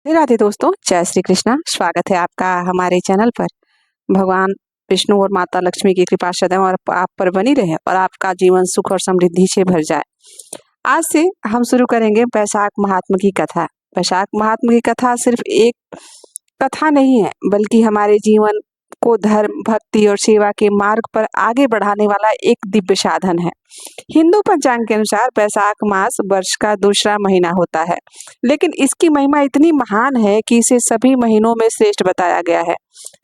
राधे दोस्तों, जय श्री कृष्णा। स्वागत है आपका हमारे चैनल पर। भगवान विष्णु और माता लक्ष्मी की कृपा सदैव और आप पर बनी रहे और आपका जीवन सुख और समृद्धि से भर जाए। आज से हम शुरू करेंगे वैशाख महात्म की कथा। वैशाख महात्म की कथा सिर्फ एक कथा नहीं है, बल्कि हमारे जीवन को धर्म, भक्ति और सेवा के मार्ग पर आगे बढ़ाने वाला एक दिव्य साधन है। हिंदू पंचांग के अनुसार वैशाख मास वर्ष का दूसरा महीना होता है, लेकिन इसकी महिमा इतनी महान है कि इसे सभी महीनों में श्रेष्ठ बताया गया है।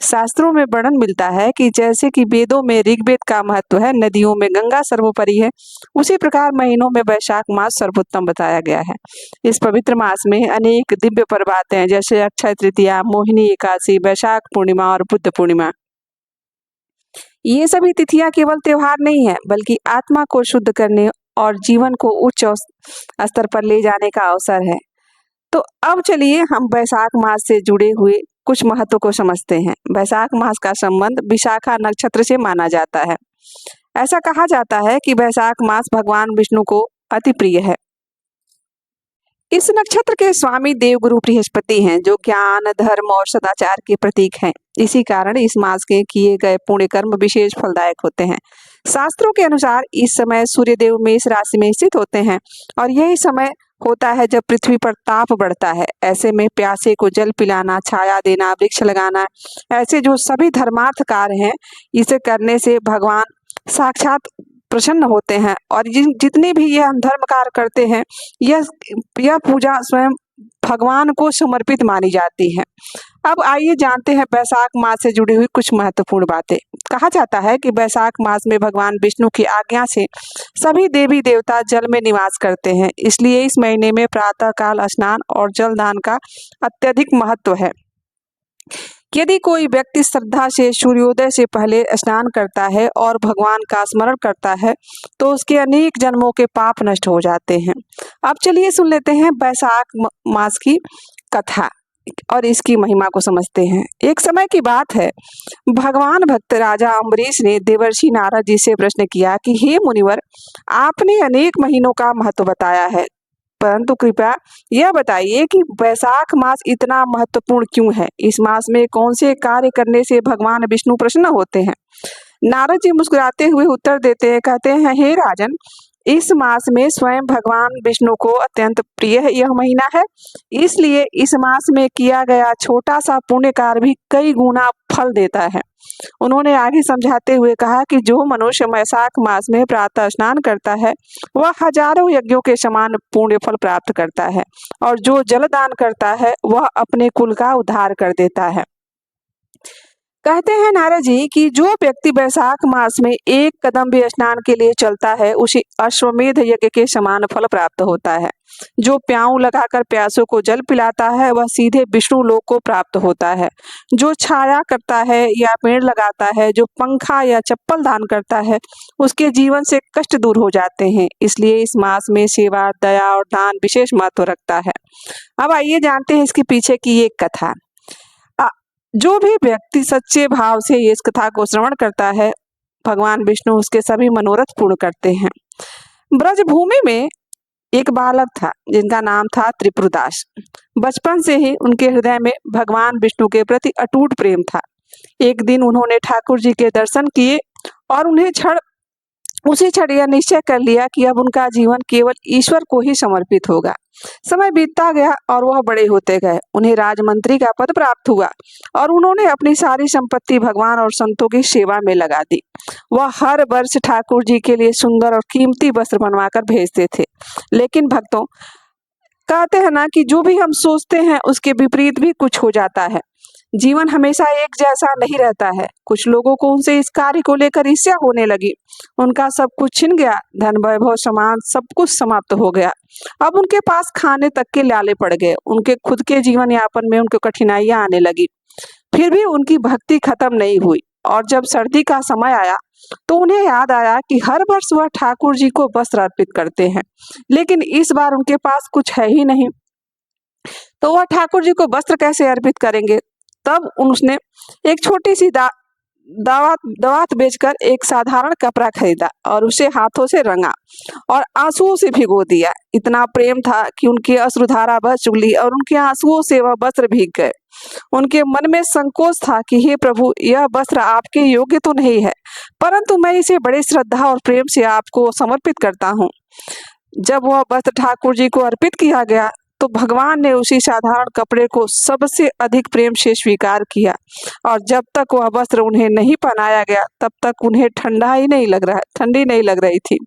शास्त्रों में वर्णन मिलता है कि जैसे कि वेदों में ऋग्वेद का महत्व है, नदियों में गंगा सर्वोपरि है, उसी प्रकार महीनों में वैशाख मास सर्वोत्तम बताया गया है। इस पवित्र मास में अनेक दिव्य पर्व आते हैं, जैसे अक्षय तृतीया, मोहिनी एकादशी, वैशाख पूर्णिमा और बुद्ध पूर्णिमा। ये सभी तिथियां केवल त्योहार नहीं है, बल्कि आत्मा को शुद्ध करने और जीवन को उच्च स्तर पर ले जाने का अवसर है। तो अब चलिए हम वैशाख मास से जुड़े हुए कुछ महत्व को समझते हैं। वैशाख मास का संबंध विशाखा नक्षत्र से माना जाता है। ऐसा कहा जाता है कि वैशाख मास भगवान विष्णु को अति प्रिय है। इस नक्षत्र के स्वामी देवगुरु बृहस्पति हैं, जो ज्ञान, धर्म और सदाचार के प्रतीक हैं। इसी कारण इस मास के किए गए पुण्य कर्म विशेष फलदायक होते हैं। शास्त्रों के अनुसार इस समय सूर्यदेव मेष राशि में स्थित होते हैं और यही समय होता है जब पृथ्वी पर ताप बढ़ता है। ऐसे में प्यासे को जल पिलाना, छाया देना, वृक्ष लगाना, ऐसे जो सभी धर्मार्थ कार्य हैं, इसे करने से भगवान साक्षात प्रसन्न होते हैं और जितने भी यह धर्म कार्य करते हैं, यह पूजा स्वयं भगवान को समर्पित मानी जाती है। अब आइए जानते हैं वैशाख मास से जुड़ी हुई कुछ महत्वपूर्ण बातें। कहा जाता है कि वैशाख मास में भगवान विष्णु की आज्ञा से सभी देवी देवता जल में निवास करते हैं, इसलिए इस महीने में प्रातः काल स्नान और जल दान का अत्यधिक महत्व है। यदि कोई व्यक्ति श्रद्धा से सूर्योदय से पहले स्नान करता है और भगवान का स्मरण करता है, तो उसके अनेक जन्मों के पाप नष्ट हो जाते हैं। अब चलिए सुन लेते हैं वैशाख मास की कथा और इसकी महिमा को समझते हैं। एक समय की बात है, भगवान भक्त राजा अम्बरीश ने देवर्षि नारद जी से प्रश्न किया कि हे मुनिवर, आपने अनेक महीनों का महत्व बताया है, परंतु कृपया यह बताइए कि वैशाख मास इतना महत्वपूर्ण क्यों है। इस मास में कौन से कार्य करने से भगवान विष्णु प्रसन्न होते हैं। नारद जी मुस्कुराते हुए उत्तर देते हैं, कहते हैं, हे राजन, इस मास में स्वयं भगवान विष्णु को अत्यंत प्रिय यह महीना है, इसलिए इस मास में किया गया छोटा सा पुण्य कार्य भी कई गुना फल देता है। उन्होंने आगे समझाते हुए कहा कि जो मनुष्य वैशाख मास में प्रातः स्नान करता है, वह हजारों यज्ञों के समान पुण्य फल प्राप्त करता है, और जो जलदान करता है वह अपने कुल का उद्धार कर देता है। कहते हैं नारद जी कि जो व्यक्ति वैशाख मास में एक कदम भी स्नान के लिए चलता है, उसे अश्वमेध यज्ञ के समान फल प्राप्त होता है। जो प्याऊ लगाकर प्यासों को जल पिलाता है, वह सीधे विष्णु लोक को प्राप्त होता है। जो छाया करता है या पेड़ लगाता है, जो पंखा या चप्पल दान करता है, उसके जीवन से कष्ट दूर हो जाते हैं। इसलिए इस मास में सेवा, दया और दान विशेष महत्व रखता है। अब आइए जानते हैं इसके पीछे की एक कथा। जो भी व्यक्ति सच्चे भाव से इस कथा को श्रवण करता है, भगवान विष्णु उसके सभी मनोरथ पूर्ण करते हैं। ब्रजभूमि में एक बालक था जिनका नाम था त्रिपुरदास। बचपन से ही उनके हृदय में भगवान विष्णु के प्रति अटूट प्रेम था। एक दिन उन्होंने ठाकुर जी के दर्शन किए और उसी क्षण यह निश्चय कर लिया कि अब उनका जीवन केवल ईश्वर को ही समर्पित होगा। समय बीतता गया और वह बड़े होते गए। उन्हें राजमंत्री का पद प्राप्त हुआ और उन्होंने अपनी सारी संपत्ति भगवान और संतों की सेवा में लगा दी। वह हर वर्ष ठाकुर जी के लिए सुंदर और कीमती वस्त्र बनवाकर भेजते थे। लेकिन भक्तों, कहते हैं ना कि जो भी हम सोचते हैं उसके विपरीत भी कुछ हो जाता है। जीवन हमेशा एक जैसा नहीं रहता है। कुछ लोगों को उनसे इस कार्य को लेकर ईर्ष्या होने लगी। उनका सब कुछ छिन गया, धन, वैभव, सामान सब कुछ समाप्त हो गया। अब उनके पास खाने तक के लाले पड़ गए। उनके खुद के जीवन यापन में उनको कठिनाइयां आने लगी। फिर भी उनकी भक्ति खत्म नहीं हुई और जब सर्दी का समय आया तो उन्हें याद आया कि हर वर्ष वह ठाकुर जी को वस्त्र अर्पित करते हैं, लेकिन इस बार उनके पास कुछ है ही नहीं, तो वह ठाकुर जी को वस्त्र कैसे अर्पित करेंगे। तब उसने एक छोटी सी दावत बेचकर एक साधारण कपड़ा खरीदा और उसे हाथों से रंगा और आंसुओं से भिगो दिया। इतना प्रेम था कि उनकी अश्रुधारा बह चुकी और उनके आंसुओं से वह वस्त्र भीग गए। उनके मन में संकोच था कि हे प्रभु, यह वस्त्र आपके योग्य तो नहीं है, परंतु मैं इसे बड़े श्रद्धा और प्रेम से आपको समर्पित करता हूँ। जब वह वस्त्र ठाकुर जी को अर्पित किया गया तो भगवान ने उसी साधारण कपड़े को सबसे अधिक प्रेम से स्वीकार किया और जब तक वह वस्त्र उन्हें नहीं पहनाया गया तब तक उन्हें ठंडी नहीं लग रही थी।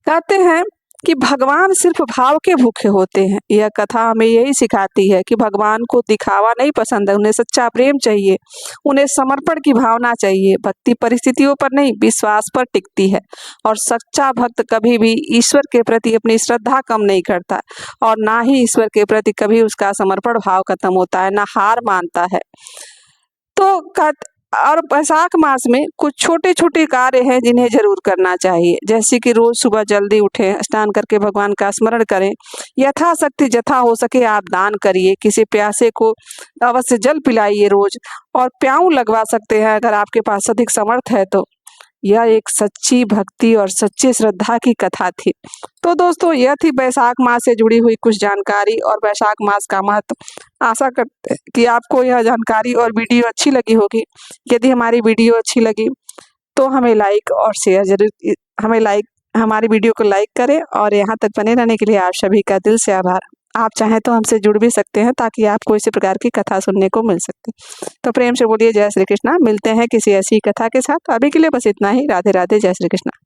कहते हैं कि भगवान सिर्फ भाव के भूखे होते हैं। यह कथा हमें यही सिखाती है कि भगवान को दिखावा नहीं पसंद है, उन्हें सच्चा प्रेम चाहिए, उन्हें समर्पण की भावना चाहिए। भक्ति परिस्थितियों पर नहीं, विश्वास पर टिकती है और सच्चा भक्त कभी भी ईश्वर के प्रति अपनी श्रद्धा कम नहीं करता और ना ही ईश्वर के प्रति कभी उसका समर्पण भाव खत्म होता है, ना हार मानता है। तो और वैशाख मास में कुछ छोटे छोटे कार्य हैं जिन्हें जरूर करना चाहिए, जैसे कि रोज सुबह जल्दी उठें, स्नान करके भगवान का स्मरण करें, यथाशक्ति जथा हो सके आप दान करिए, किसी प्यासे को अवश्य जल पिलाइए रोज और प्याऊ लगवा सकते हैं अगर आपके पास अधिक समर्थ है तो। यह एक सच्ची भक्ति और सच्ची श्रद्धा की कथा थी। तो दोस्तों, यह थी वैशाख मास से जुड़ी हुई कुछ जानकारी और वैशाख मास का महत्व। आशा करते हैं कि आपको यह जानकारी और वीडियो अच्छी लगी होगी। यदि हमारी वीडियो अच्छी लगी तो हमें लाइक और शेयर जरूर, हमारी वीडियो को लाइक करें और यहाँ तक बने रहने के लिए आप सभी का दिल से आभार। आप चाहें तो हमसे जुड़ भी सकते हैं ताकि आपको इसी प्रकार की कथा सुनने को मिल सकती। तो प्रेम से बोलिए जय श्री कृष्णा। मिलते हैं किसी ऐसी कथा के साथ। अभी के लिए बस इतना ही। राधे राधे, जय श्री कृष्णा।